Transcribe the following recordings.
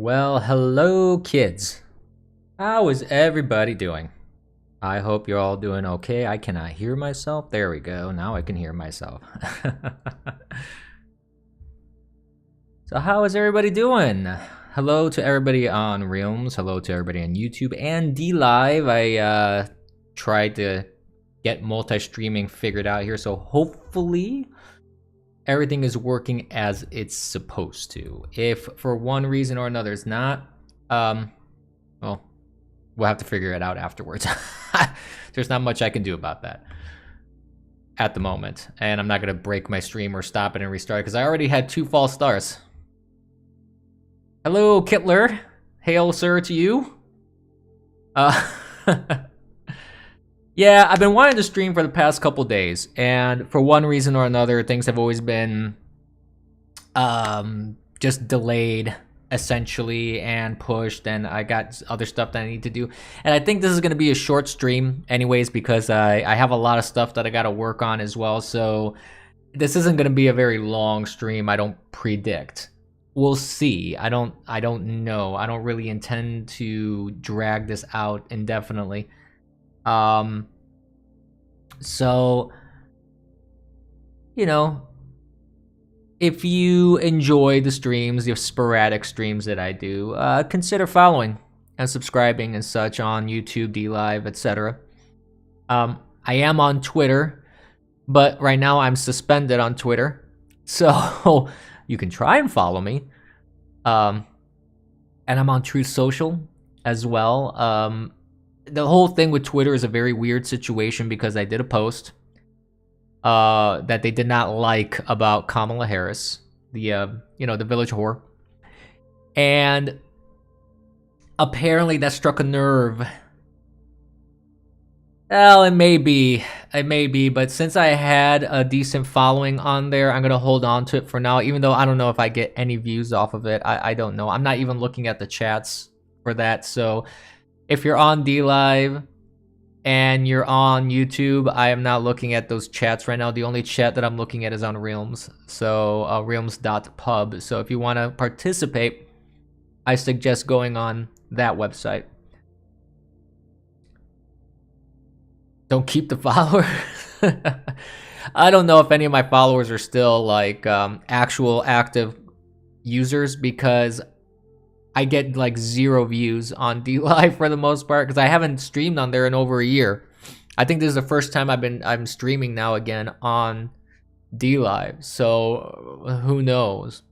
Well, hello kids. How is everybody doing? I hope you're all doing okay. I cannot hear myself. There we go. Now I can hear myself. So how is everybody doing? Hello to everybody on Realms. Hello to everybody on YouTube and D Live. I tried to get multi-streaming figured out here, so hopefully everything is working as it's supposed to. If for one reason or another it's not, well, we'll have to figure it out afterwards. There's not much I can do about that at the moment, and I'm not gonna break my stream or stop it and restart because I already had 2 false starts. Hello, Kittler. Hail, sir, to you. Yeah, I've been wanting to stream for the past couple days, and for one reason or another, things have always been just delayed, essentially, and pushed, and I got other stuff that I need to do. And I think this is going to be a short stream anyways, because I have a lot of stuff that I got to work on as well, so this isn't going to be a very long stream, I don't predict. We'll see. I don't know. I don't really intend to drag this out indefinitely. So, you know, if you enjoy the streams, the sporadic streams that I do, consider following and subscribing and such on YouTube, D Live, etc. I am on Twitter, but right now I'm suspended on Twitter, so you can try and follow me. And I'm on Truth Social as well. The whole thing with Twitter is a very weird situation because I did a post that they did not like about Kamala Harris, the the village whore, and apparently that struck a nerve. Well, it may be, but since I had a decent following on there, I'm gonna hold on to it for now, even though I don't know if I get any views off of it. I don't know. I'm not even looking at the chats for that, so if you're on D Live and you're on YouTube, I am not looking at those chats right now. The only chat that I'm looking at is on Realms, so realms.pub. So if you want to participate, I suggest going on that website. Don't keep the followers. I don't know if any of my followers are still like actual active users, because I get like 0 views on D Live for the most part, because I haven't streamed on there in over a year. I think this is the first time I'm streaming now again on D Live, so who knows?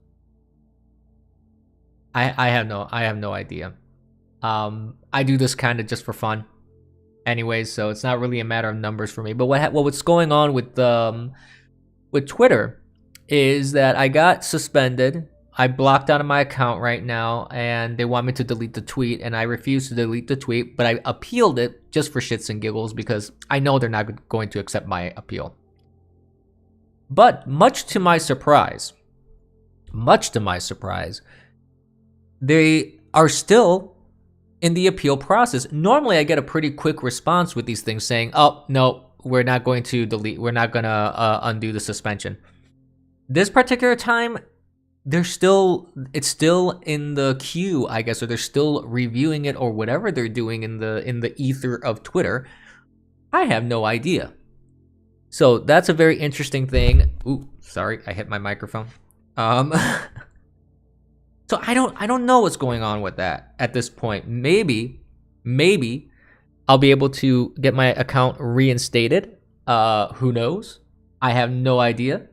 I have no idea. I do this kind of just for fun, anyways, so it's not really a matter of numbers for me. But what's going on with Twitter is that I got suspended. I blocked out of my account right now, and they want me to delete the tweet, and I refuse to delete the tweet, but I appealed it just for shits and giggles because I know they're not going to accept my appeal. But much to my surprise, they are still in the appeal process. Normally I get a pretty quick response with these things saying, oh, no, we're not going to delete, we're not going to undo the suspension. This particular time, it's still in the queue, I guess, or they're still reviewing it, or whatever they're doing in the ether of Twitter. I have no idea. So that's a very interesting thing. Ooh, sorry, I hit my microphone. So I don't know what's going on with that at this point. Maybe I'll be able to get my account reinstated. Who knows? I have no idea.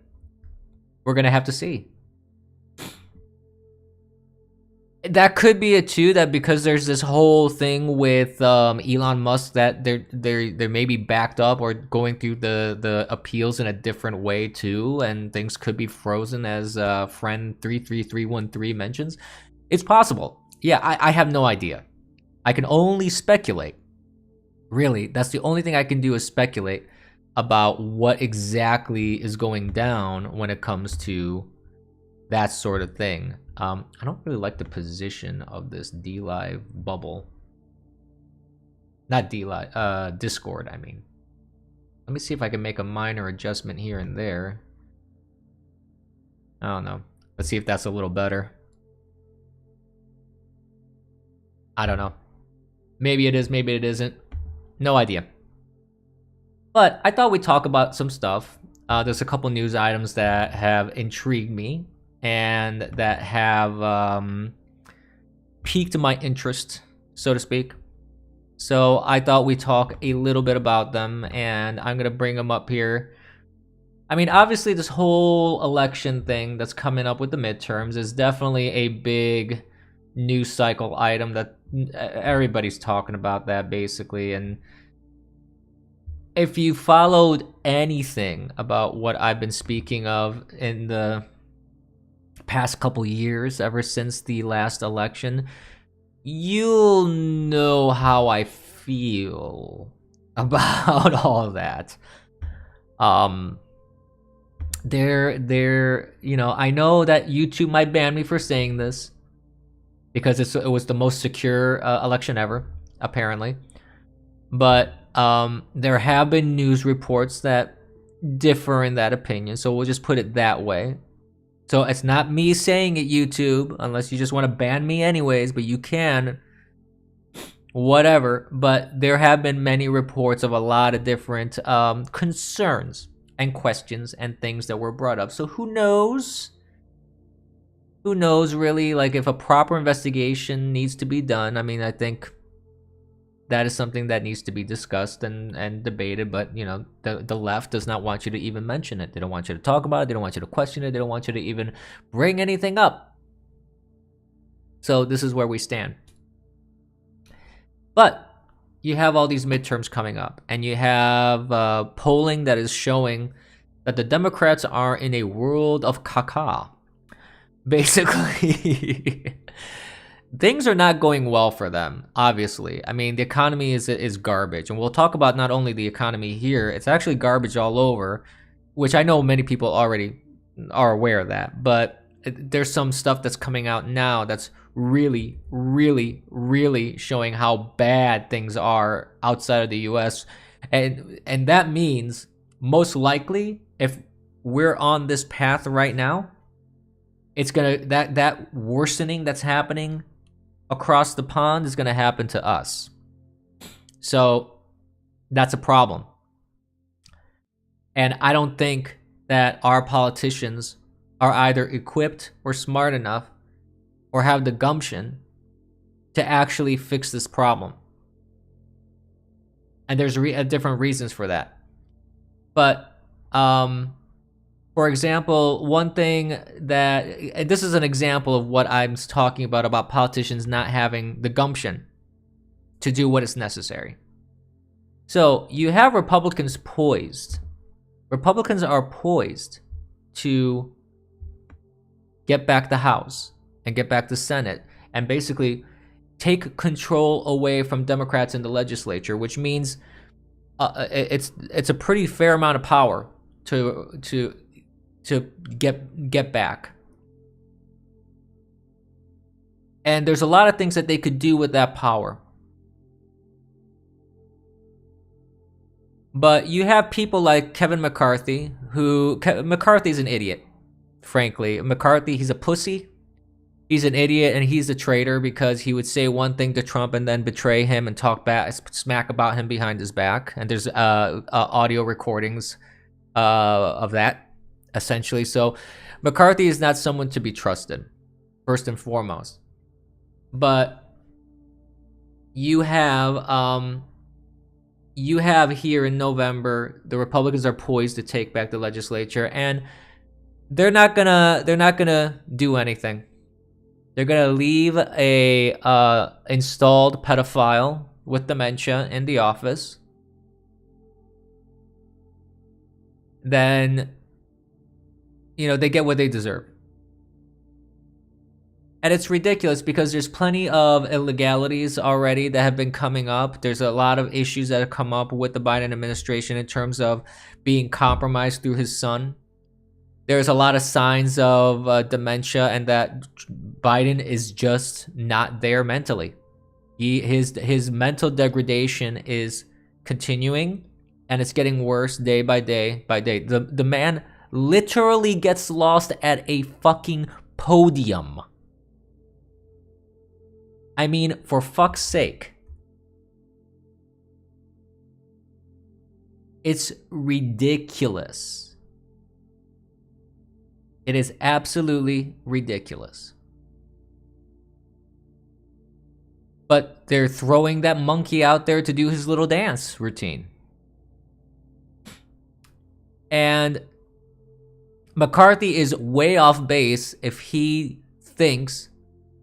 We're gonna have to see. That could be it too, that because there's this whole thing with Elon Musk that they're maybe backed up or going through the appeals in a different way too, and things could be frozen, as friend 33313 mentions. It's possible. Yeah, I have no idea. I can only speculate. Really, that's the only thing I can do, is speculate about what exactly is going down when it comes to that sort of thing. I don't really like the position of this D Live bubble. Not D Live, Discord, I mean. Let me see if I can make a minor adjustment here and there. I don't know. Let's see if that's a little better. I don't know. Maybe it is, maybe it isn't. No idea. But I thought we'd talk about some stuff. There's a couple news items that have intrigued me and that have piqued my interest, so to speak. So I thought we'd talk a little bit about them, and I'm going to bring them up here. I mean, obviously, this whole election thing that's coming up with the midterms is definitely a big news cycle item that everybody's talking about that, basically. And if you followed anything about what I've been speaking of in the past couple years, ever since the last election, you'll know how I feel about all of that. You know, I know that YouTube might ban me for saying this because it was the most secure election ever, apparently. But there have been news reports that differ in that opinion, so we'll just put it that way. So it's not me saying it, YouTube, unless you just want to ban me anyways, but you can. Whatever. But there have been many reports of a lot of different concerns and questions and things that were brought up. So who knows? Who knows, really? Like, if a proper investigation needs to be done, I mean, I think that is something that needs to be discussed and debated, but, you know, the left does not want you to even mention it. They don't want you to talk about it. They don't want you to question it. They don't want you to even bring anything up. So this is where we stand. But you have all these midterms coming up, and you have polling that is showing that the Democrats are in a world of caca. Basically, things are not going well for them, obviously. I mean, the economy is garbage. And we'll talk about not only the economy here, it's actually garbage all over, which I know many people already are aware of that. But there's some stuff that's coming out now that's really, really, really showing how bad things are outside of the U.S. And that means, most likely, if we're on this path right now, it's gonna that worsening that's happening across the pond is gonna happen to us. So that's a problem. And I don't think that our politicians are either equipped or smart enough or have the gumption to actually fix this problem. And there's different reasons for that. But for example, one thing that, and this is an example of what I'm talking about politicians not having the gumption to do what is necessary. So you have Republicans poised. Republicans are poised to get back the House and get back the Senate and basically take control away from Democrats in the legislature, which means it's a pretty fair amount of power to get back. And there's a lot of things that they could do with that power. But you have people like Kevin McCarthy, McCarthy's an idiot, frankly. McCarthy, he's a pussy. He's an idiot, and he's a traitor because he would say one thing to Trump and then betray him and talk smack about him behind his back. And there's audio recordings of that, essentially. So McCarthy is not someone to be trusted, first and foremost. But you have here in November, the Republicans are poised to take back the legislature, and they're not gonna do anything. They're gonna leave a installed pedophile with dementia in the office. Then, you know, they get what they deserve. And it's ridiculous because there's plenty of illegalities already that have been coming up. There's a lot of issues that have come up with the Biden administration in terms of being compromised through his son. There's a lot of signs of dementia, and that Biden is just not there mentally. His mental degradation is continuing, and it's getting worse day by day by day. The man literally gets lost at a fucking podium. I mean, for fuck's sake. It's ridiculous. It is absolutely ridiculous. But they're throwing that monkey out there to do his little dance routine. And McCarthy is way off base if he thinks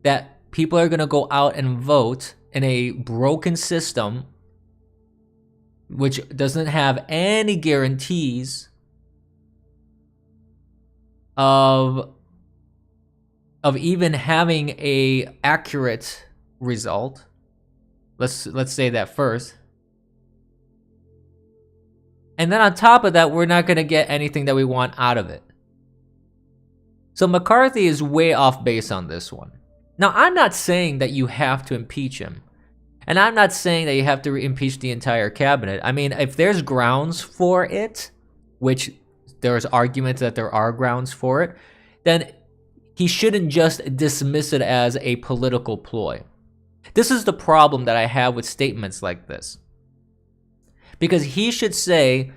that people are going to go out and vote in a broken system which doesn't have any guarantees of even having a accurate result. Let's say that first. And then on top of that, we're not going to get anything that we want out of it. So McCarthy is way off base on this one. Now, I'm not saying that you have to impeach him. And I'm not saying that you have to impeach the entire cabinet. I mean, if there's grounds for it, which there's arguments that there are grounds for it, then he shouldn't just dismiss it as a political ploy. This is the problem that I have with statements like this. Because he should say,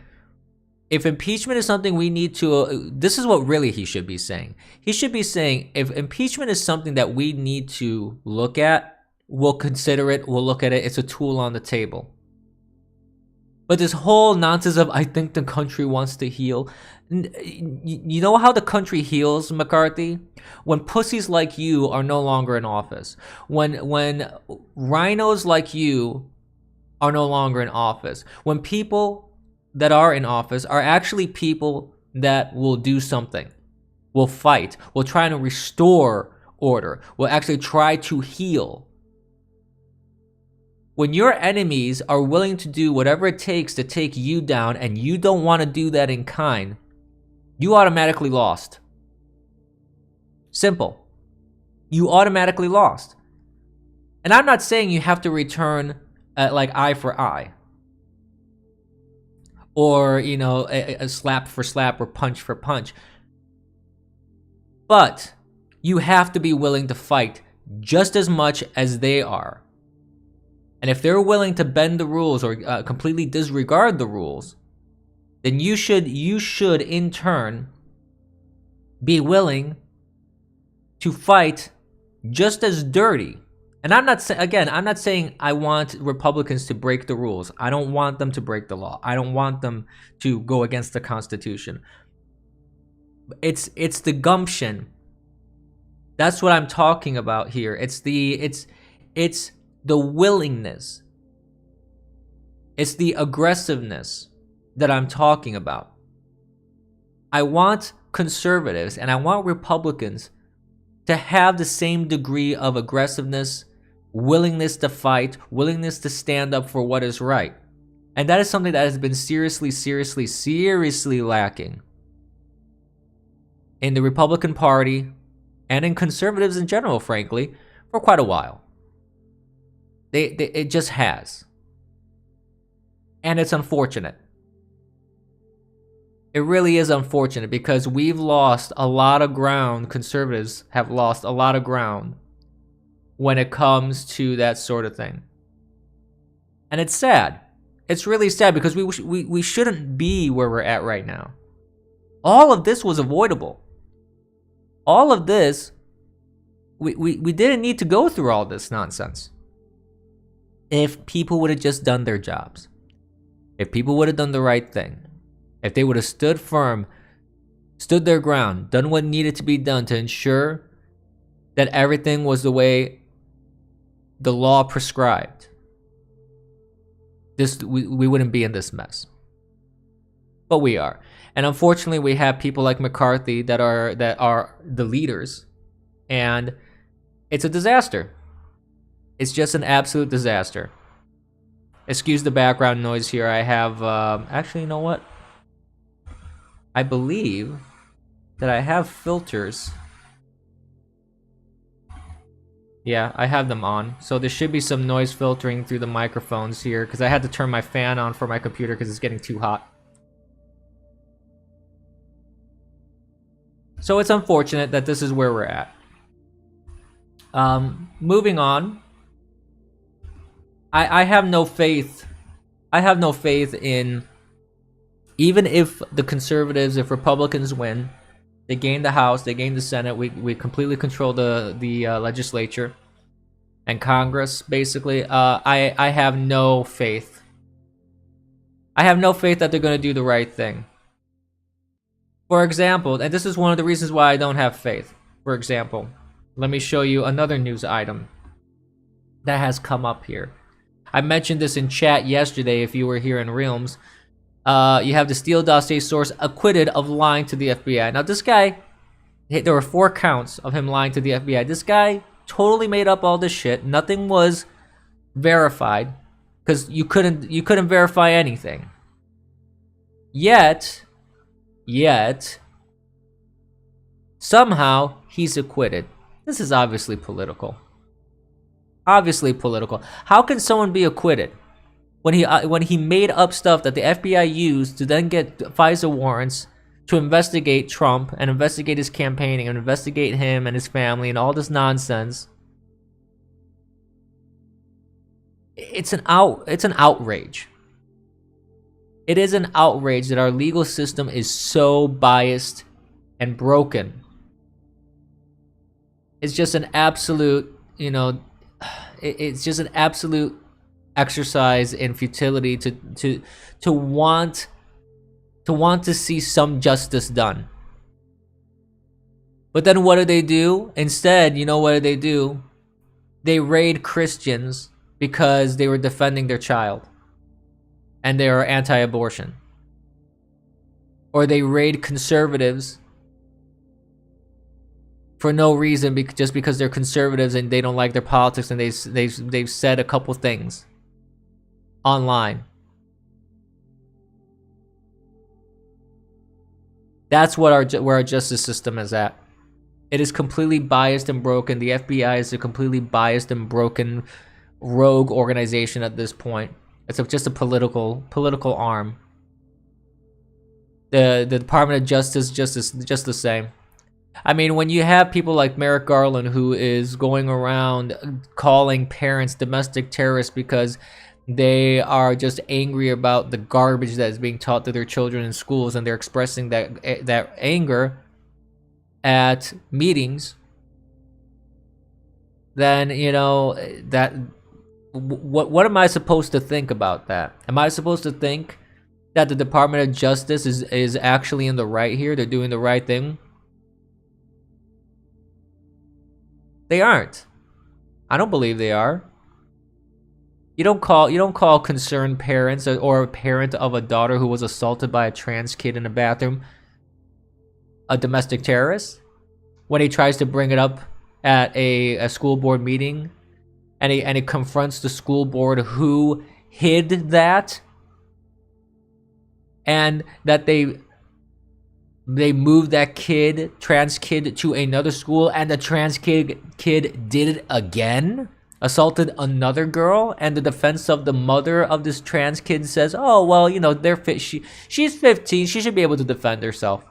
if impeachment is something we need to, this is what really he should be saying. He should be saying, if impeachment is something that we need to look at, we'll consider it, we'll look at it, it's a tool on the table. But this whole nonsense of, I think the country wants to heal. You know how the country heals, McCarthy? When pussies like you are no longer in office. When rhinos like you are no longer in office. When people that are in office are actually people that will do something. Will fight. Will try to restore order. Will actually try to heal. When your enemies are willing to do whatever it takes to take you down and you don't want to do that in kind, you automatically lost. Simple. You automatically lost. And I'm not saying you have to return like eye for eye. Or, you know, a slap for slap or punch for punch. But you have to be willing to fight just as much as they are. And if they're willing to bend the rules or completely disregard the rules, then you should in turn be willing to fight just as dirty. And I'm not saying I want Republicans to break the rules. I don't want them to break the law. I don't want them to go against the Constitution. It's the gumption. That's what I'm talking about here. It's the willingness. It's the aggressiveness that I'm talking about. I want conservatives and I want Republicans to have the same degree of aggressiveness, willingness to fight, willingness to stand up for what is right. And that is something that has been seriously lacking in the Republican Party and in conservatives in general, frankly, for quite a while. It just has. And it's unfortunate. It really is unfortunate because we've lost a lot of ground. Conservatives have lost a lot of ground when it comes to that sort of thing. And it's sad. It's really sad because we shouldn't be where we're at right now. All of this was avoidable. All of this, we didn't need to go through all this nonsense. If people would have just done their jobs. If people would have done the right thing. If they would have stood firm, stood their ground, done what needed to be done to ensure that everything was the way the law prescribed, we wouldn't be in this mess. But we are. And unfortunately, we have people like McCarthy that are the leaders. And it's a disaster. It's just an absolute disaster. Excuse the background noise here. I have, actually, you know what? I believe that I have filters. Yeah, I have them on. So there should be some noise filtering through the microphones here because I had to turn my fan on for my computer because it's getting too hot. So it's unfortunate that this is where we're at. Moving on. I have no faith. I have no faith in, even if the conservatives, if Republicans win, they gain the House, they gain the Senate, we completely control the legislature and Congress, basically. I have no faith. I have no faith that they're going to do the right thing. For example, and this is one of the reasons why I don't have faith. For example, let me show you another news item that has come up here. I mentioned this in chat yesterday if you were here in Realms. You have the Steele dossier source acquitted of lying to the FBI. Now this guy, there were 4 counts of him lying to the FBI. This guy totally made up all this shit. Nothing was verified because you couldn't verify anything. Yet somehow he's acquitted. This is obviously political. Obviously political. How can someone be acquitted when he made up stuff that the FBI used to then get FISA warrants to investigate Trump and investigate his campaigning and investigate him and his family and all this nonsense? It's an outrage. It is an outrage that our legal system is so biased and broken. It's just an absolute, it's just an absolute exercise in futility to want to see some justice done. But then what do? Instead, you know what do? They raid Christians because they were defending their child and they are anti-abortion. Or they raid conservatives for no reason, just because they're conservatives and they don't like their politics and they've said a couple things online. That's what where our justice system is at. It is completely biased and broken. The FBI is a completely biased and broken rogue organization at this point. It's just a political arm. The Department of Justice just the same. I mean, when you have people like Merrick Garland, who is going around calling parents domestic terrorists because they are just angry about the garbage that is being taught to their children in schools, and they're expressing that anger at meetings, then what am I supposed to think about that? Am I supposed to think that the Department of Justice is actually in the right here? They're doing the right thing? They aren't. I don't believe they are. You don't call concerned parents or a parent of a daughter who was assaulted by a trans kid in a bathroom a domestic terrorist when he tries to bring it up at a school board meeting, and he confronts the school board who hid that, and that they moved that trans kid to another school, and the trans kid did it again, assaulted another girl, and the defense of the mother of this trans kid says, oh, well, she's 15, she should be able to defend herself.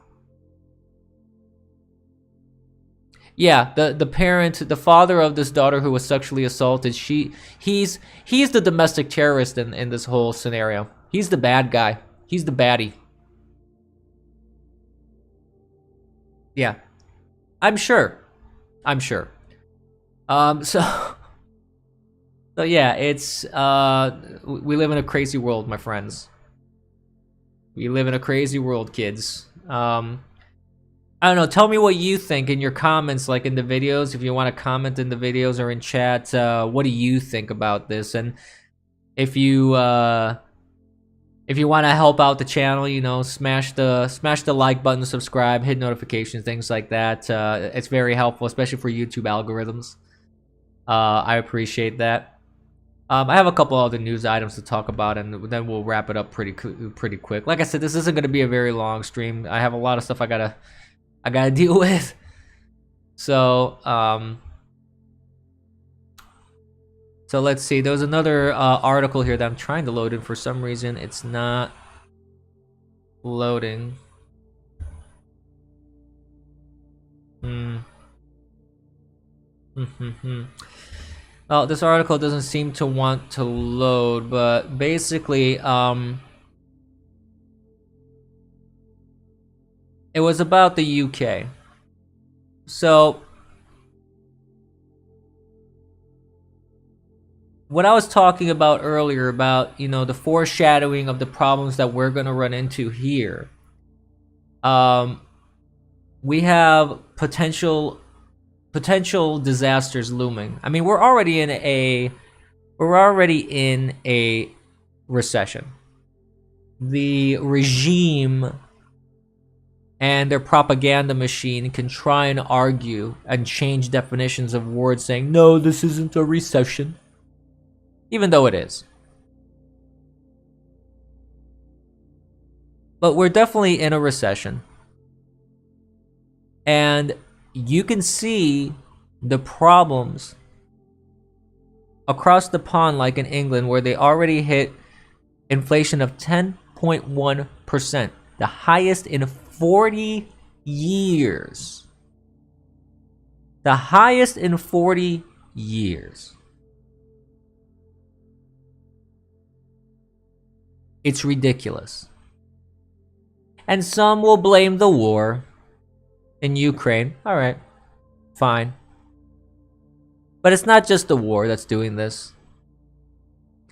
Yeah, the parent, the father of this daughter who was sexually assaulted, he's the domestic terrorist in this whole scenario. He's the bad guy. He's the baddie. Yeah, I'm sure. So yeah, it's we live in a crazy world, my friends. We live in a crazy world, kids. I don't know. Tell me what you think in your comments, like in the videos. If you want to comment in the videos or in chat, what do you think about this? And if you want to help out the channel, smash the like button, subscribe, hit notifications, things like that. It's very helpful, especially for YouTube algorithms. I appreciate that. I have a couple other news items to talk about, and then we'll wrap it up pretty quick. Like I said, this isn't going to be a very long stream. I have a lot of stuff I gotta deal with. So let's see. There was another article here that I'm trying to load in. For some reason, it's not loading. Oh, this article doesn't seem to want to load, but basically, it was about the UK. So, what I was talking about earlier about, the foreshadowing of the problems that we're going to run into here. We have potential disasters looming. I mean, we're already in a recession. The regime and their propaganda machine can try and argue and change definitions of words, saying, no, this isn't a recession, even though it is. But we're definitely in a recession. And you can see the problems across the pond, like in England, where they already hit inflation of 10.1%, the highest in 40 years. The highest in 40 years. It's ridiculous. And some will blame the war in Ukraine. All right, fine. But it's not just the war that's doing this.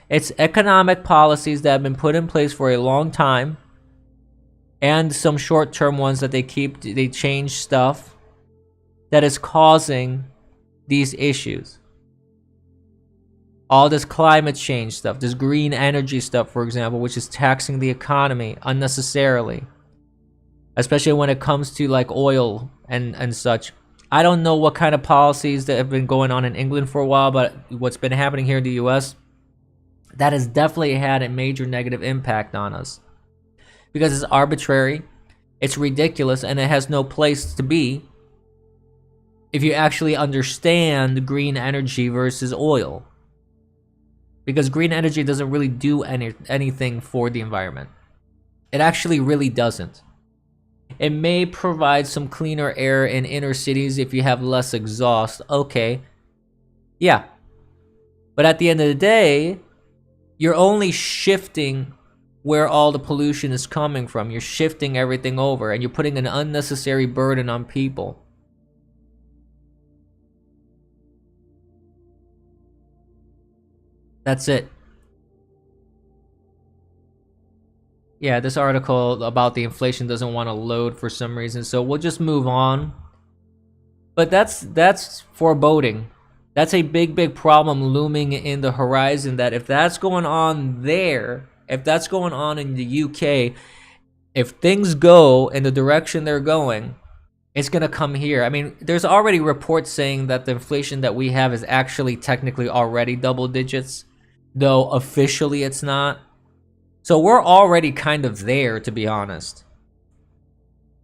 It's economic policies that have been put in place for a long time, and some short-term ones that they change stuff, that is causing these issues. All this climate change stuff, this green energy stuff, for example, which is taxing the economy unnecessarily, especially when it comes to like oil and such. I don't know what kind of policies that have been going on in England for a while, but what's been happening here in the US, that has definitely had a major negative impact on us. Because it's arbitrary, it's ridiculous, and it has no place to be if you actually understand green energy versus oil. Because green energy doesn't really do anything for the environment. It actually really doesn't. It may provide some cleaner air in inner cities if you have less exhaust. Okay. Yeah. But at the end of the day, you're only shifting where all the pollution is coming from. You're shifting everything over, and you're putting an unnecessary burden on people. That's it. Yeah, this article about the inflation doesn't want to load for some reason, so we'll just move on. But that's foreboding. That's a big problem looming in the horizon, that if that's going on there, if that's going on in the UK, if things go in the direction they're going, it's going to come here. I mean, there's already reports saying that the inflation that we have is actually technically already double digits, though officially it's not. So we're already kind of there, to be honest.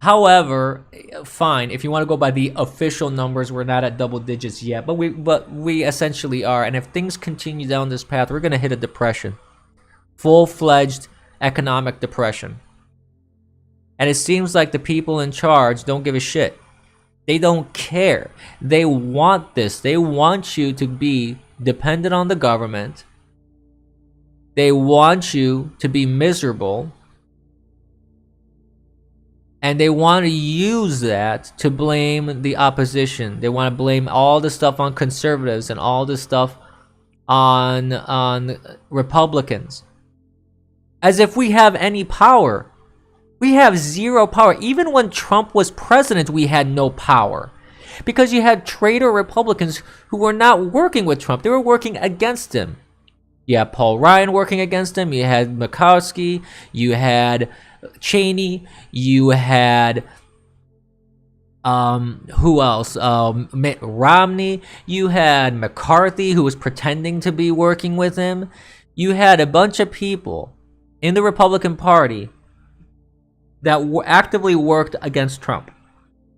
However, fine, if you want to go by the official numbers, we're not at double digits yet, but we essentially are. And if things continue down this path, we're going to hit a depression. Full-fledged economic depression. And it seems like the people in charge don't give a shit. They don't care. They want this. They want you to be dependent on the government. They want you to be miserable. And they want to use that to blame the opposition. They want to blame all the stuff on conservatives and all this stuff on Republicans. As if we have any power. We have zero power. Even when Trump was president, we had no power. Because you had traitor Republicans who were not working with Trump. They were working against him. You had Paul Ryan working against him. You had McCarthy. You had Cheney. You had who else? Mitt Romney. You had McCarthy, who was pretending to be working with him. You had a bunch of people in the Republican Party that actively worked against Trump,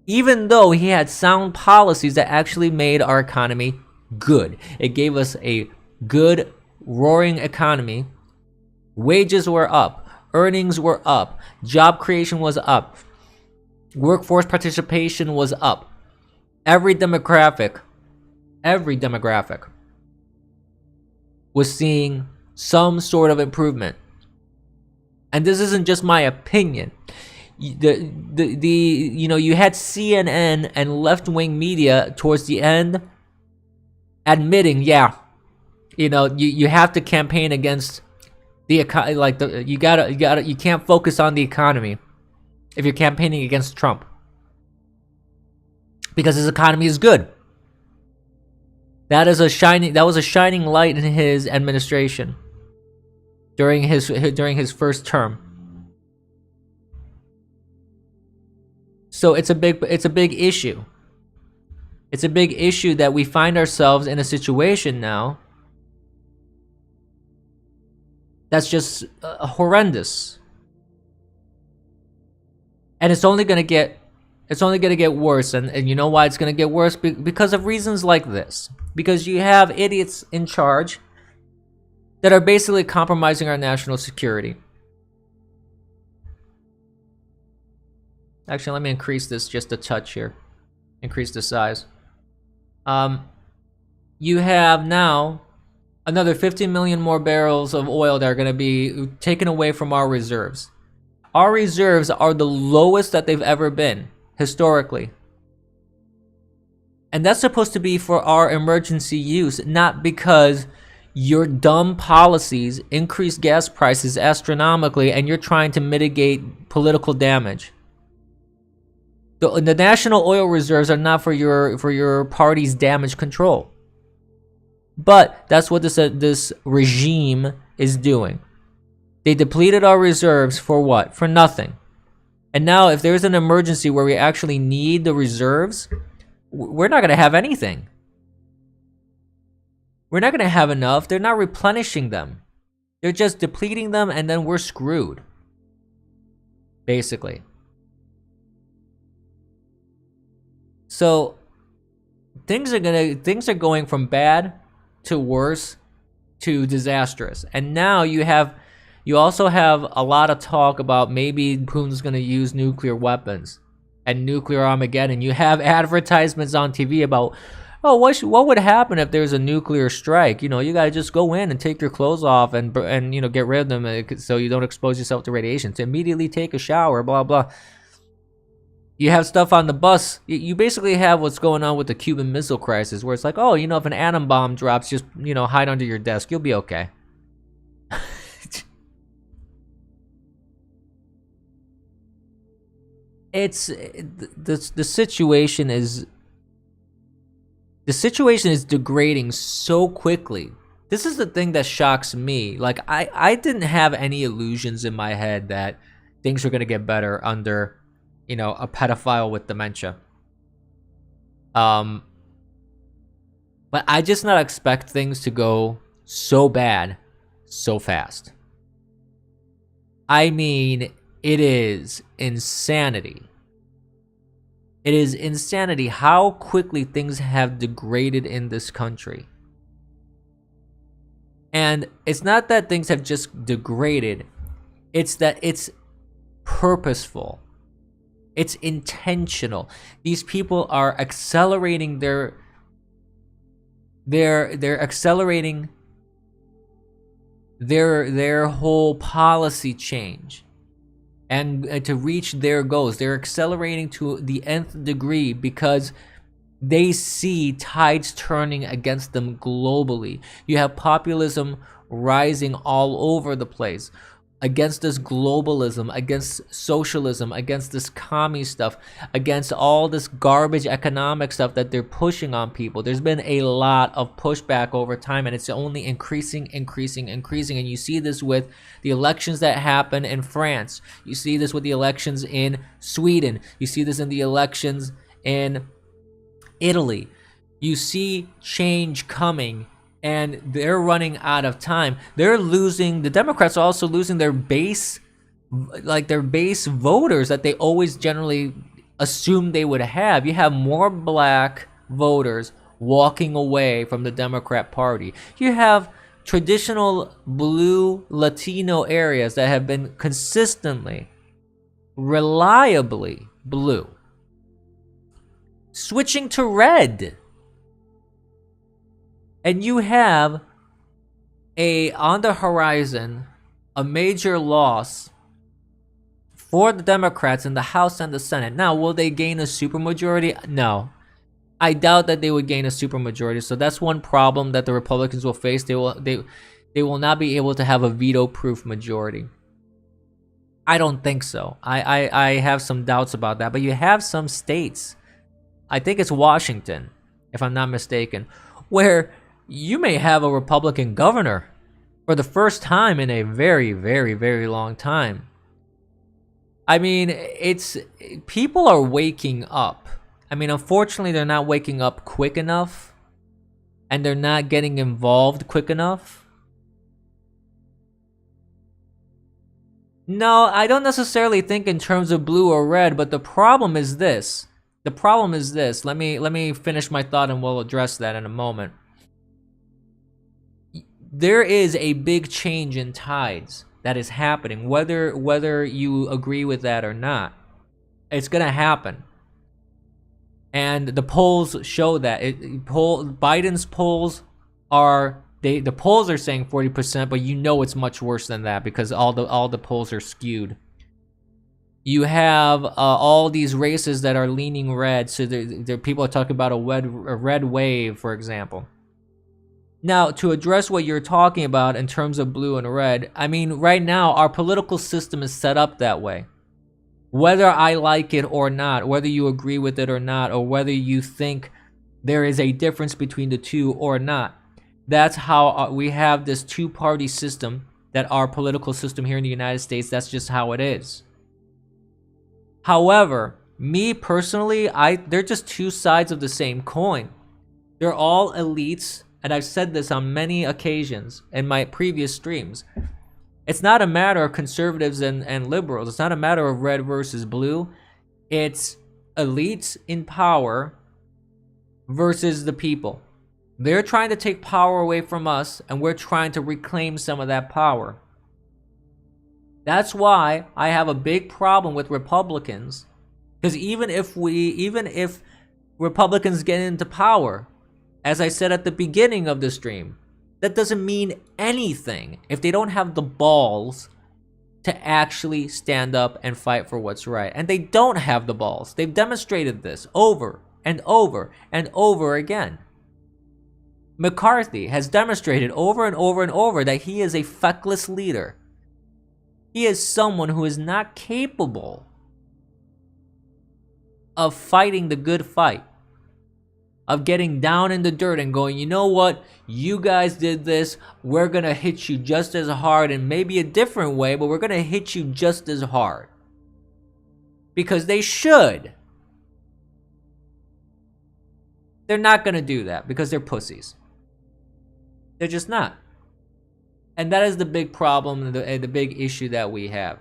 even though he had sound policies that actually made our economy good. It gave us a good, roaring economy. Wages were up. Earnings were up. Job creation was up. Workforce participation was up. Every demographic was seeing some sort of improvement. And this isn't just my opinion. You had CNN and left-wing media towards the end admitting, yeah, you have to campaign against the economy. Like you can't focus on the economy if you're campaigning against Trump, because his economy is good. That was a shining light in his administration during his first term. So it's a big issue. It's a big issue that we find ourselves in a situation now that's just horrendous. And it's only gonna get worse. And you know why it's gonna get worse? Because of reasons like this. Because you have idiots in charge that are basically compromising our national security. Actually, let me increase this just a touch here. Increase the size. You have now another 50 million more barrels of oil that are going to be taken away from our reserves. Our reserves are the lowest that they've ever been, historically. And that's supposed to be for our emergency use, not because your dumb policies increase gas prices astronomically and you're trying to mitigate political damage. The national oil reserves are not for your party's damage control. But that's what this regime is doing. They depleted our reserves for what? For nothing. And now if there's an emergency where we actually need the reserves, we're not going to have anything. We're not going to have enough. They're not replenishing them. They're just depleting them, and then we're screwed. Basically. So things are going from bad to worse to disastrous. And now you also have a lot of talk about maybe Putin's going to use nuclear weapons and nuclear Armageddon. You have advertisements on TV about, oh, what would happen if there's a nuclear strike? You got to just go in and take your clothes off and get rid of them so you don't expose yourself to radiation. To immediately take a shower, blah, blah. You have stuff on the bus. You basically have what's going on with the Cuban Missile Crisis, where it's like, oh, if an atom bomb drops, just, hide under your desk. You'll be okay. The situation is degrading so quickly. This is the thing that shocks me. Like, I didn't have any illusions in my head that things were going to get better under a pedophile with dementia. But I just not expect things to go so bad so fast. I mean, it is insanity. It is insanity how quickly things have degraded in this country. And it's not that things have just degraded. It's that it's purposeful. It's intentional. These people are accelerating they're accelerating their whole policy change and to reach their goals. They're accelerating to the nth degree because they see tides turning against them globally. You have populism rising all over the place against this globalism, against socialism, against this commie stuff, against all this garbage economic stuff that they're pushing on people. There's been a lot of pushback over time, and it's only increasing. And you see this with the elections that happen in France. You see this with the elections in Sweden. You see this in the elections in Italy. You see change coming, and they're running out of time. The Democrats are also losing their base voters that they always generally assumed they would have. You have more black voters walking away from the Democrat Party. You have traditional blue Latino areas that have been consistently, reliably blue, switching to red. And you have on the horizon, a major loss for the Democrats in the House and the Senate. Now, will they gain a supermajority? No. I doubt that they would gain a supermajority. So that's one problem that the Republicans will face. They will not be able to have a veto-proof majority. I don't think so. I have some doubts about that. But you have some states, I think it's Washington, if I'm not mistaken, where you may have a Republican governor for the first time in a very, very, very long time. I mean, people are waking up. I mean, unfortunately, they're not waking up quick enough, and they're not getting involved quick enough. No, I don't necessarily think in terms of blue or red, but the problem is this. Let me finish my thought and we'll address that in a moment. There is a big change in tides that is happening, whether you agree with that or not. It's gonna happen. And the polls show that. Biden's polls are the polls are saying 40%, but you know it's much worse than that because all the polls are skewed. You have all these races that are leaning red, so there people are talking about a red wave, for example. Now, to address what you're talking about in terms of blue and red, I mean, right now our political system is set up that way. Whether I like it or not, whether you agree with it or not, or whether you think there is a difference between the two or not, that's how we have this two-party system, that our political system here in the United States, that's just how it is. However, me personally, they're just two sides of the same coin. They're all elites, and I've said this on many occasions in my previous streams. It's not a matter of conservatives and liberals. It's not a matter of red versus blue. It's elites in power versus the people. They're trying to take power away from us, and we're trying to reclaim some of that power. That's why I have a big problem with Republicans, because even if Republicans get into power, as I said at the beginning of the stream, that doesn't mean anything if they don't have the balls to actually stand up and fight for what's right. And they don't have the balls. They've demonstrated this over and over and over again. McCarthy has demonstrated over and over and over that he is a feckless leader. He is someone who is not capable of fighting the good fight, of getting down in the dirt and going, you know what, you guys did this, we're gonna hit you just as hard, and maybe a different way, but we're gonna hit you just as hard. Because they should. They're not gonna do that because they're pussies. They're just not. And that is the big problem, the big issue that we have.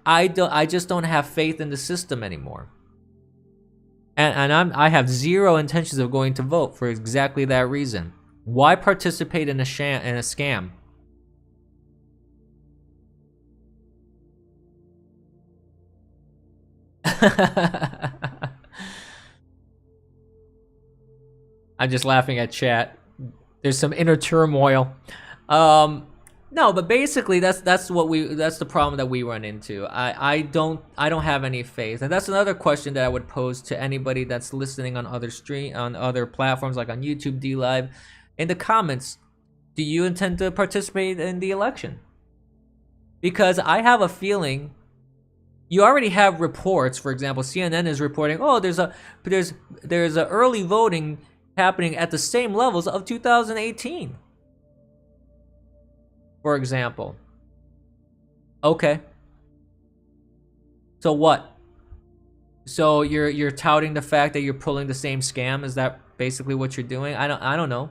I just don't have faith in the system anymore. And I have zero intentions of going to vote for exactly that reason. Why participate in a scam? I'm just laughing at chat. There's some inner turmoil. No, but basically that's the problem that we run into. I don't have any faith, and that's another question that I would pose to anybody that's listening on other platforms like on YouTube, DLive, in the comments. Do you intend to participate in the election? Because I have a feeling you already have reports. For example, CNN is reporting, oh, there's a early voting happening at the same levels of 2018. For example. Okay. So what? So you're touting the fact that you're pulling the same scam? Is that basically what you're doing? I don't know.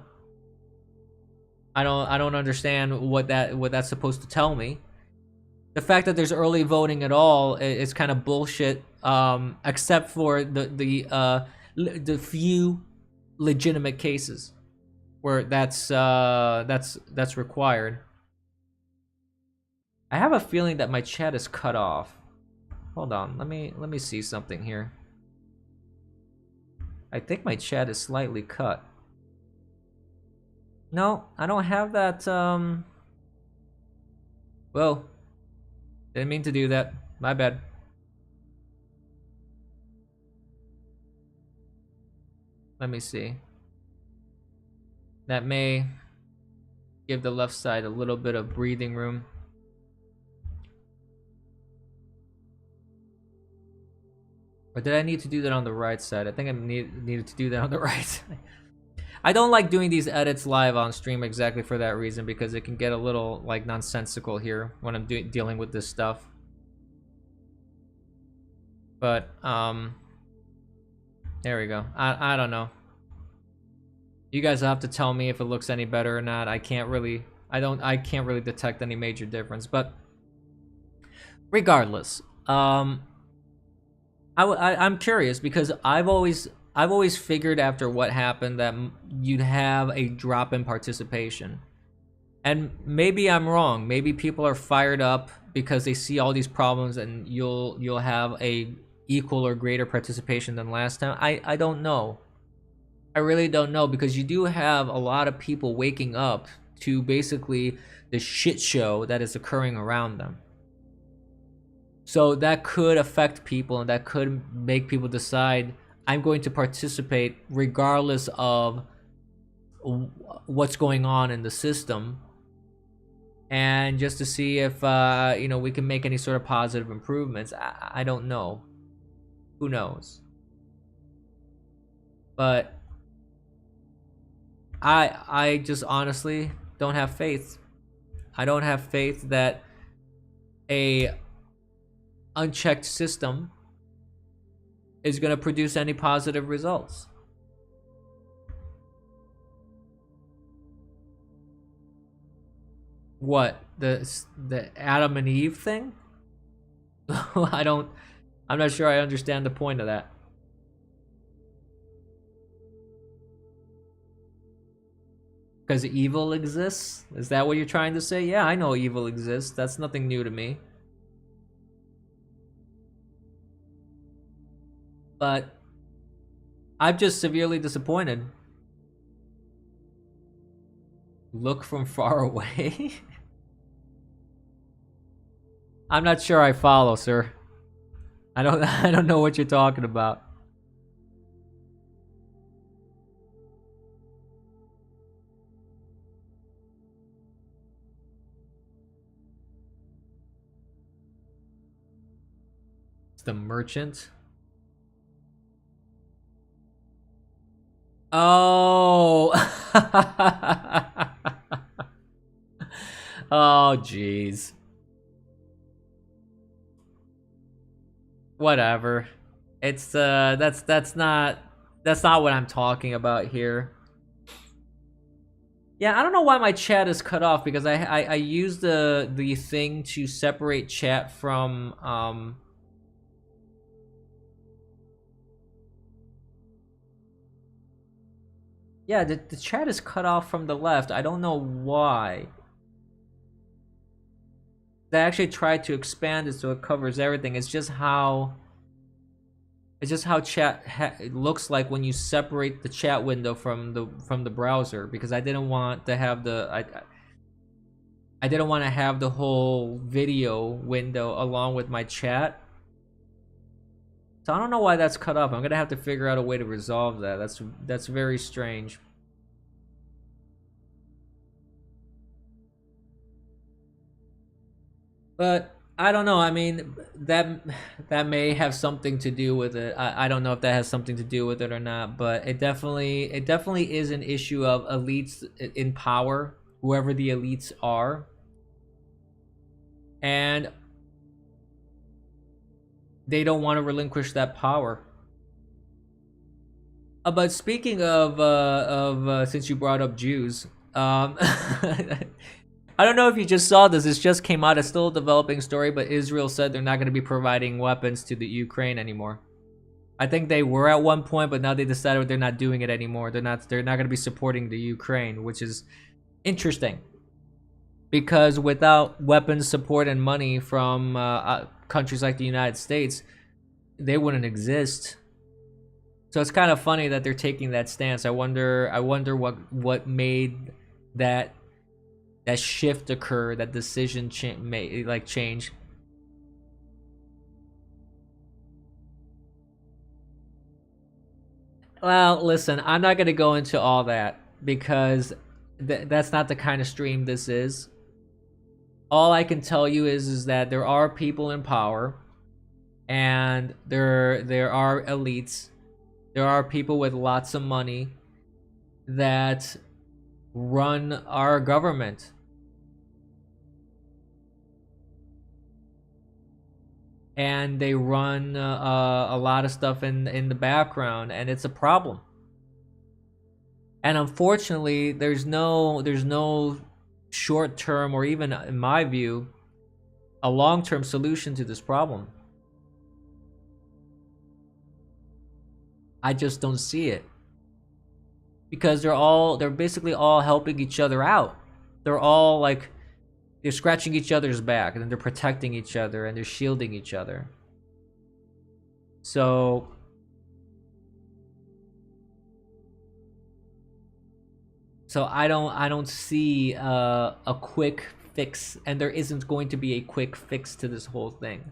I don't understand what that's supposed to tell me. The fact that there's early voting at all is kind of bullshit. Except for the few legitimate cases where that's required. I have a feeling that my chat is cut off. Hold on, let me see something here. I think my chat is slightly cut. No, I don't have that. Well, didn't mean to do that. My bad. Let me see. That may give the left side a little bit of breathing room. Or did I need to do that on the right side? I think I needed to do that on the right side. I don't like doing these edits live on stream exactly for that reason, because it can get a little like nonsensical here when I'm dealing with this stuff. But there we go. I don't know. You guys have to tell me if it looks any better or not. I can't really detect any major difference. But regardless, I'm curious, because I've always figured after what happened that you'd have a drop in participation. And maybe I'm wrong. Maybe people are fired up because they see all these problems, and you'll have a equal or greater participation than last time. I don't know. I really don't know, because you do have a lot of people waking up to basically the shit show that is occurring around them. So that could affect people, and that could make people decide, I'm going to participate regardless of what's going on in the system, and just to see if we can make any sort of positive improvements. I don't know. Who knows? But I just honestly don't have faith. I don't have faith that a unchecked system is going to produce any positive results. What, the Adam and Eve thing? I'm not sure I understand the point of that. Because evil exists? Is that what you're trying to say? Yeah, I know evil exists. That's nothing new to me. But I'm just severely disappointed. Look from far away? I'm not sure I follow, sir. I don't know what you're talking about. It's the merchant. Oh. Oh, jeez. Whatever. It's that's not what I'm talking about here. Yeah, I don't know why my chat is cut off, because I use the thing to separate chat from yeah, the chat is cut off from the left. I don't know why. They actually tried to expand it so it covers everything. It's just how chat it looks like when you separate the chat window from the browser, because I didn't want to have I didn't want to have the whole video window along with my chat. So I don't know why that's cut off. I'm gonna have to figure out a way to resolve that. That's very strange. But I don't know. I mean, that may have something to do with it. I don't know if that has something to do with it or not. But it definitely is an issue of elites in power, whoever the elites are, and they don't want to relinquish that power. But speaking of since you brought up Jews, I don't know if you just saw this. This just came out. It's still a developing story, but Israel said they're not going to be providing weapons to the Ukraine anymore. I think they were at one point, but now they decided they're not doing it anymore. They're not going to be supporting the Ukraine, which is interesting. Because without weapons support and money from countries like the United States, they wouldn't exist. So it's kind of funny that they're taking that stance. I wonder what made that shift occur, that decision change. Well, listen, I'm not going to go into all that because that's not the kind of stream this is. All I can tell you is that there are people in power, and there are elites. There are people with lots of money that run our government. And they run a lot of stuff in the background, and it's a problem. And unfortunately, there's no short term, or even in my view, a long term solution to this problem. I just don't see it, because they're basically all helping each other out. They're all like, they're scratching each other's back, and then they're protecting each other, and they're shielding each other. So I don't see a quick fix, and there isn't going to be a quick fix to this whole thing.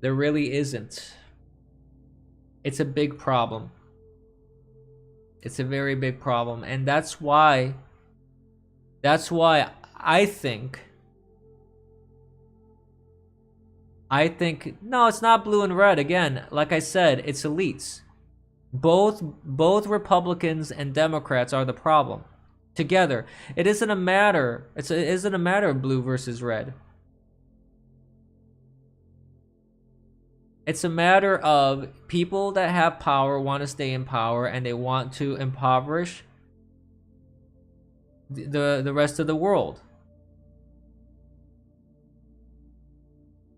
There really isn't. It's a big problem. It's a very big problem, and that's why I think no, it's not blue and red. Again, like I said, it's elites. Both Republicans and Democrats are the problem together. It isn't a matter of blue versus red. It's a matter of people that have power want to stay in power, and they want to impoverish the rest of the world.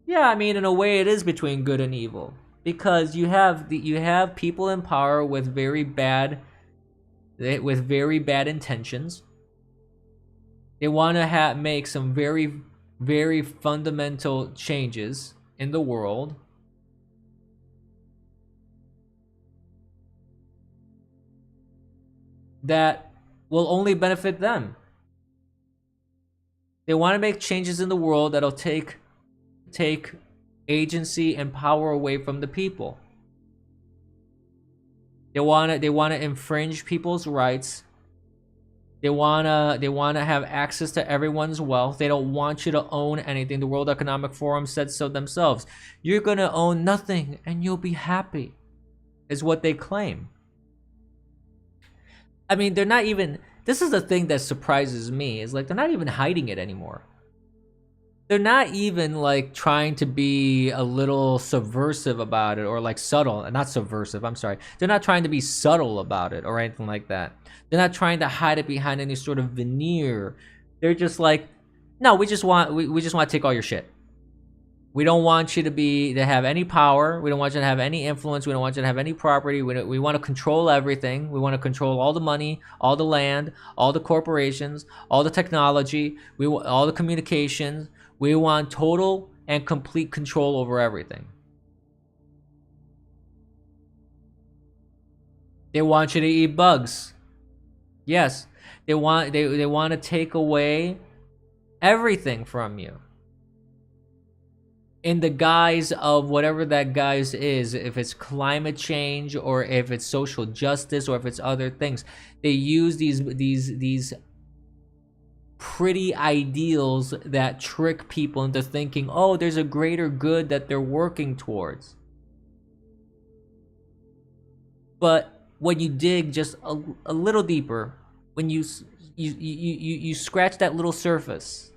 Yeah, I mean, in a way, it is between good and evil, because you have people in power with very bad intentions. They want to make some very, very fundamental changes in the world. That will only benefit them. They want to make changes in the world that'll take agency and power away from the people. They want to infringe people's rights. They want to have access to everyone's wealth. They don't want you to own anything. The World Economic Forum said so themselves. You're going to own nothing and you'll be happy, is what they claim. I mean, they're not even, this is the thing that surprises me, is like, they're not even hiding it anymore. They're not even like trying to be a little subversive about it, or like subtle, not subversive, I'm sorry. They're not trying to be subtle about it or anything like that. They're not trying to hide it behind any sort of veneer. They're just like, no, we just want to take all your shit. We don't want you to have any power. We don't want you to have any influence. We don't want you to have any property. We want to control everything. We want to control all the money, all the land, all the corporations, all the technology, all the communications. We want total and complete control over everything. They want you to eat bugs. Yes, they want to take away everything from you, in the guise of whatever that guise is. If it's climate change, or if it's social justice, or if it's other things, they use these pretty ideals that trick people into thinking, oh, there's a greater good that they're working towards. But when you dig just a little deeper, when you scratch that little surface,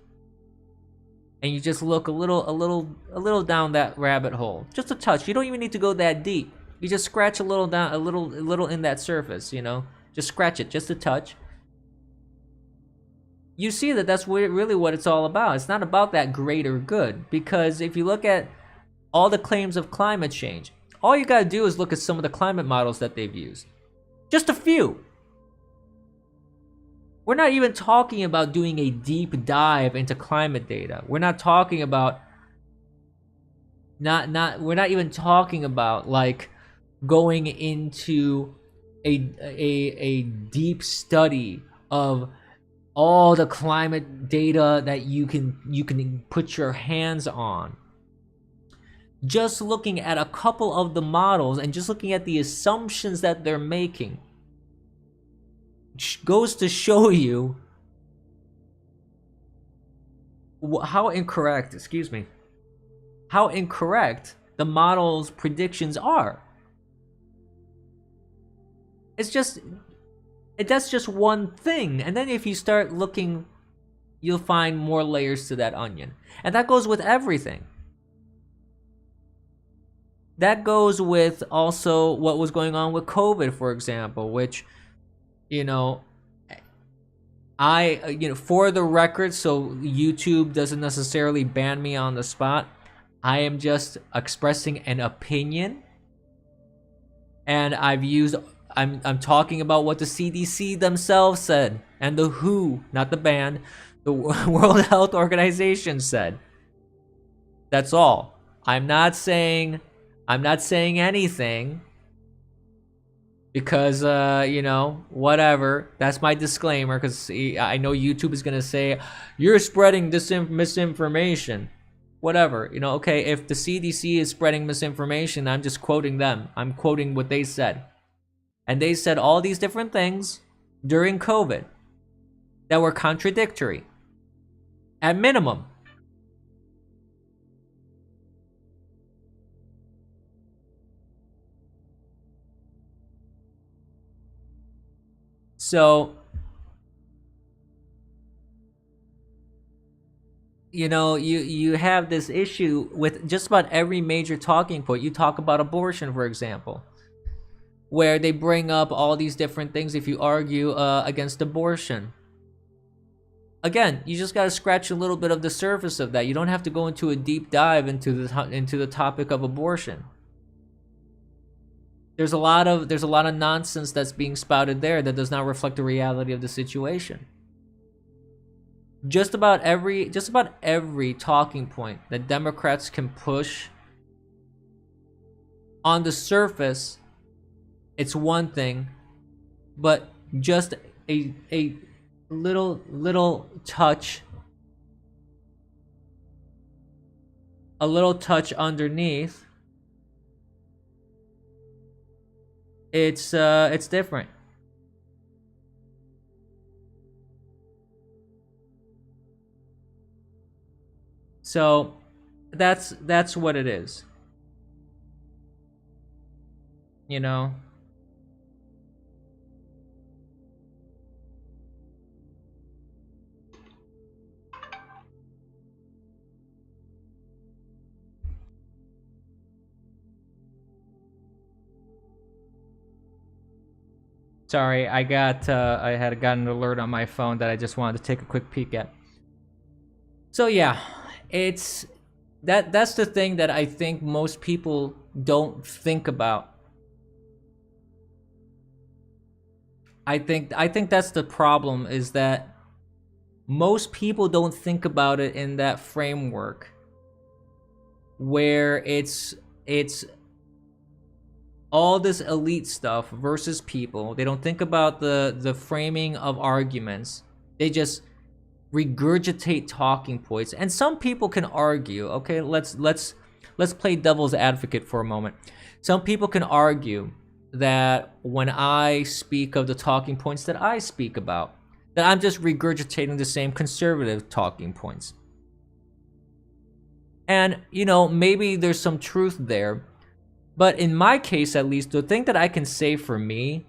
and you just look a little down that rabbit hole, just a touch. You don't even need to go that deep. You just scratch a little down, a little in that surface, you know? Just scratch it, just a touch. You see that that's really what it's all about. It's not about that greater good, because if you look at all the claims of climate change, all you gotta do is look at some of the climate models that they've used. Just a few. We're not even talking about doing a deep dive into climate data. We're not talking about we're not even talking about like going into a deep study of all the climate data that you can put your hands on. Just looking at a couple of the models and just looking at the assumptions that they're making goes to show you how incorrect, how incorrect the model's predictions are. That's just one thing. And then if you start looking, you'll find more layers to that onion. And that goes with everything. That goes with also what was going on with COVID, for example, which, for the record, so YouTube doesn't necessarily ban me on the spot, I am just expressing an opinion. And I'm talking about what the CDC themselves said, and the WHO, not the band, the World Health Organization said. That's all. I'm not saying anything because, whatever. That's my disclaimer, because I know YouTube is going to say, you're spreading misinformation. Whatever, okay, if the CDC is spreading misinformation, I'm just quoting them. I'm quoting what they said. And they said all these different things during COVID that were contradictory, at minimum. So, you have this issue with just about every major talking point. You talk about abortion, for example, where they bring up all these different things if you argue against abortion. Again, you just got to scratch a little bit of the surface of that. You don't have to go into a deep dive into the topic of abortion. There's a lot of nonsense that's being spouted there that does not reflect the reality of the situation. Just about every talking point that Democrats can push, on the surface, it's one thing, but just a little touch underneath, it's different. So that's what it is. Sorry, I had gotten an alert on my phone that I just wanted to take a quick peek at. So yeah, that's the thing that I think most people don't think about. I think that's the problem, is that most people don't think about it in that framework where it's all this elite stuff versus people. They don't think about the framing of arguments. They just regurgitate talking points. And some people can argue, okay, let's play devil's advocate for a moment. Some people can argue that when I speak of the talking points that I speak about, that I'm just regurgitating the same conservative talking points. And, maybe there's some truth there. But in my case, at least, the thing that I can say for me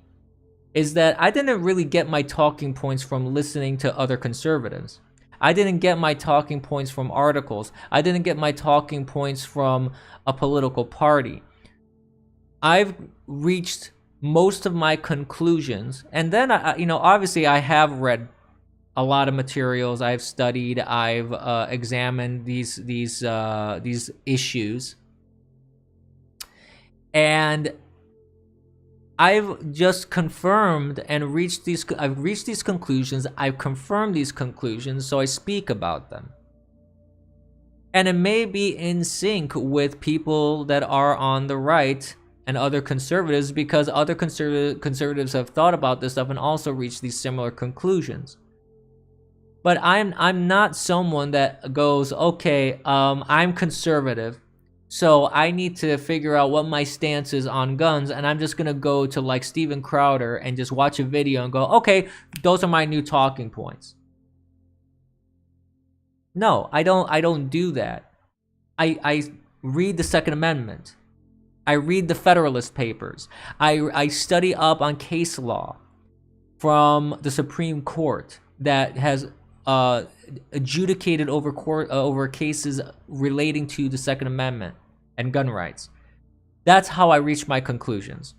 is that I didn't really get my talking points from listening to other conservatives. I didn't get my talking points from articles. I didn't get my talking points from a political party. I've reached most of my conclusions, and then obviously I have read a lot of materials. I've studied. I've examined these issues. And I've just confirmed and I've reached these conclusions. I've confirmed these conclusions, so I speak about them. And it may be in sync with people that are on the right and other conservatives, because other conservatives have thought about this stuff and also reached these similar conclusions. But I'm not someone that goes, okay, I'm conservative, so I need to figure out what my stance is on guns, and I'm just gonna go to like Steven Crowder and just watch a video and go, okay, those are my new talking points. No, I don't do that. I read the Second Amendment. I read the Federalist Papers. I study up on case law from the Supreme Court that has adjudicated over cases relating to the Second Amendment and gun rights. That's how I reach my conclusions.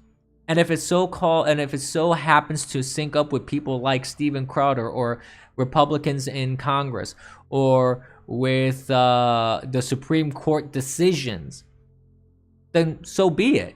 And if it so happens to sync up with people like Steven Crowder or Republicans in Congress or with the Supreme Court decisions, then so be it.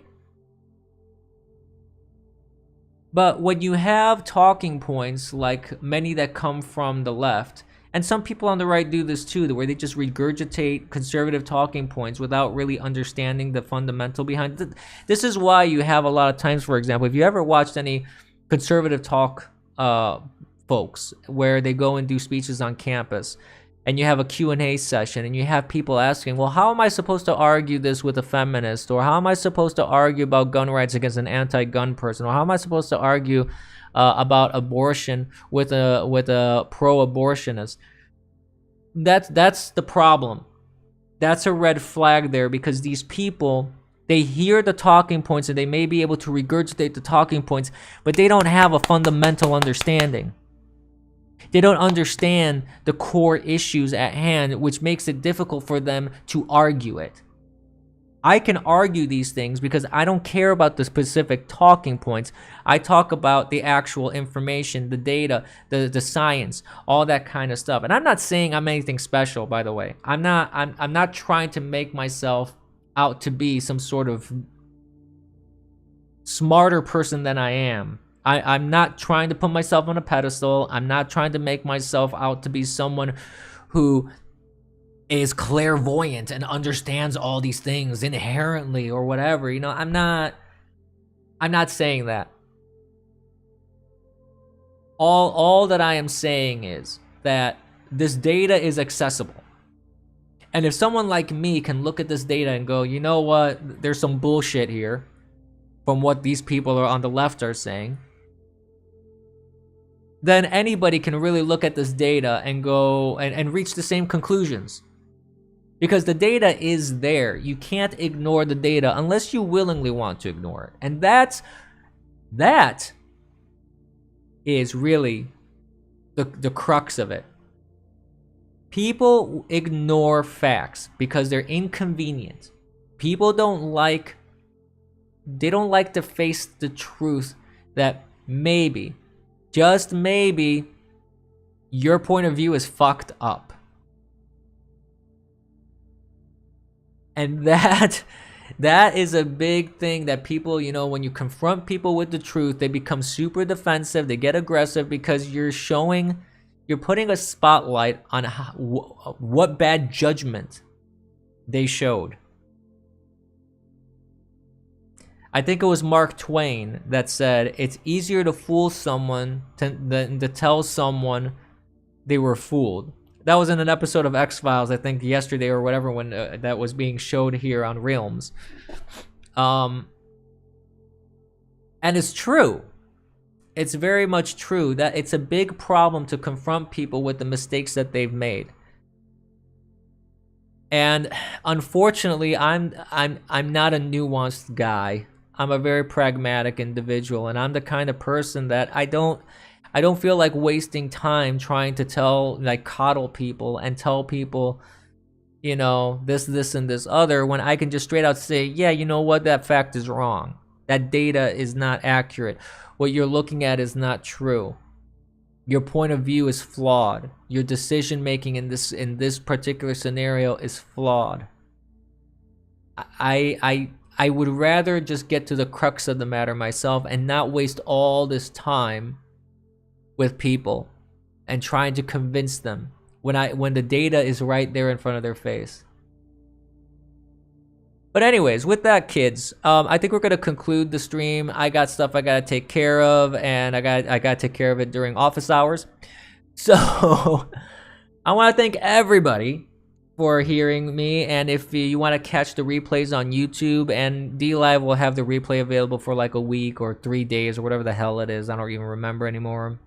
But when you have talking points like many that come from the left, and some people on the right do this too, where they just regurgitate conservative talking points without really understanding the fundamental behind it. This is why you have a lot of times, for example, if you ever watched any conservative talk folks where they go and do speeches on campus, and you have a Q&A session, and you have people asking, well, how am I supposed to argue this with a feminist? Or how am I supposed to argue about gun rights against an anti-gun person? Or how am I supposed to argue about abortion with a pro-abortionist? That's the problem. That's a red flag there, because these people, they hear the talking points and they may be able to regurgitate the talking points, but they don't have a fundamental understanding. They don't understand the core issues at hand, which makes it difficult for them to argue it. I can argue these things because I don't care about the specific talking points. I talk about the actual information, the data, the science, all that kind of stuff. And I'm not saying I'm anything special, by the way. I'm not trying to make myself out to be some sort of smarter person than I am. I'm not trying to put myself on a pedestal. I'm not trying to make myself out to be someone who is clairvoyant and understands all these things inherently or whatever. You know, I'm not saying that. All that I am saying is that this data is accessible. And if someone like me can look at this data and go, you know what, there's some bullshit here from what these people are on the left are saying, then anybody can really look at this data and go and reach the same conclusions. Because the data is there. You can't ignore the data unless you willingly want to ignore it. And that is really the crux of it. People ignore facts because they're inconvenient. People don't like to face the truth that maybe, just maybe, your point of view is fucked up. And that is a big thing that people, you know, when you confront people with the truth, they become super defensive, they get aggressive because you're putting a spotlight on what bad judgment they showed. I think it was Mark Twain that said, it's easier to fool someone than to tell someone they were fooled. That was in an episode of X-Files, I think yesterday or whatever, when that was being showed here on Realms. And it's true. It's very much true that it's a big problem to confront people with the mistakes that they've made. And unfortunately, I'm not a nuanced guy. I'm a very pragmatic individual, and I'm the kind of person that I don't feel like wasting time trying to coddle people and tell people, you know, this, and this other, when I can just straight out say, yeah, you know what, that fact is wrong. That data is not accurate. What you're looking at is not true. Your point of view is flawed. Your decision making in this particular scenario is flawed. I would rather just get to the crux of the matter myself and not waste all this time with people and trying to convince them when the data is right there in front of their face. But anyways, with that, kids, I think we're gonna conclude the stream. I got stuff I gotta take care of, and I gotta take care of it during office hours. So I want to thank everybody for hearing me, and if you want to catch the replays on YouTube, and DLive will have the replay available for like a week or 3 days or whatever the hell it is. I don't even remember anymore.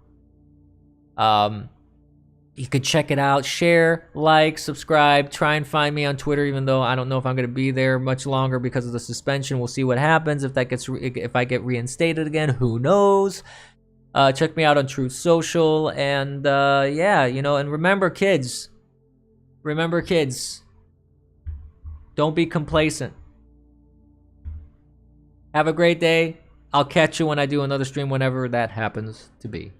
You could check it out, share, like, subscribe, try and find me on Twitter, even though I don't know if I'm going to be there much longer because of the suspension. We'll see what happens if if I get reinstated again. Who knows? Check me out on Truth Social, and yeah, and remember, kids, don't be complacent. Have a great day. I'll catch you when I do another stream, whenever that happens to be.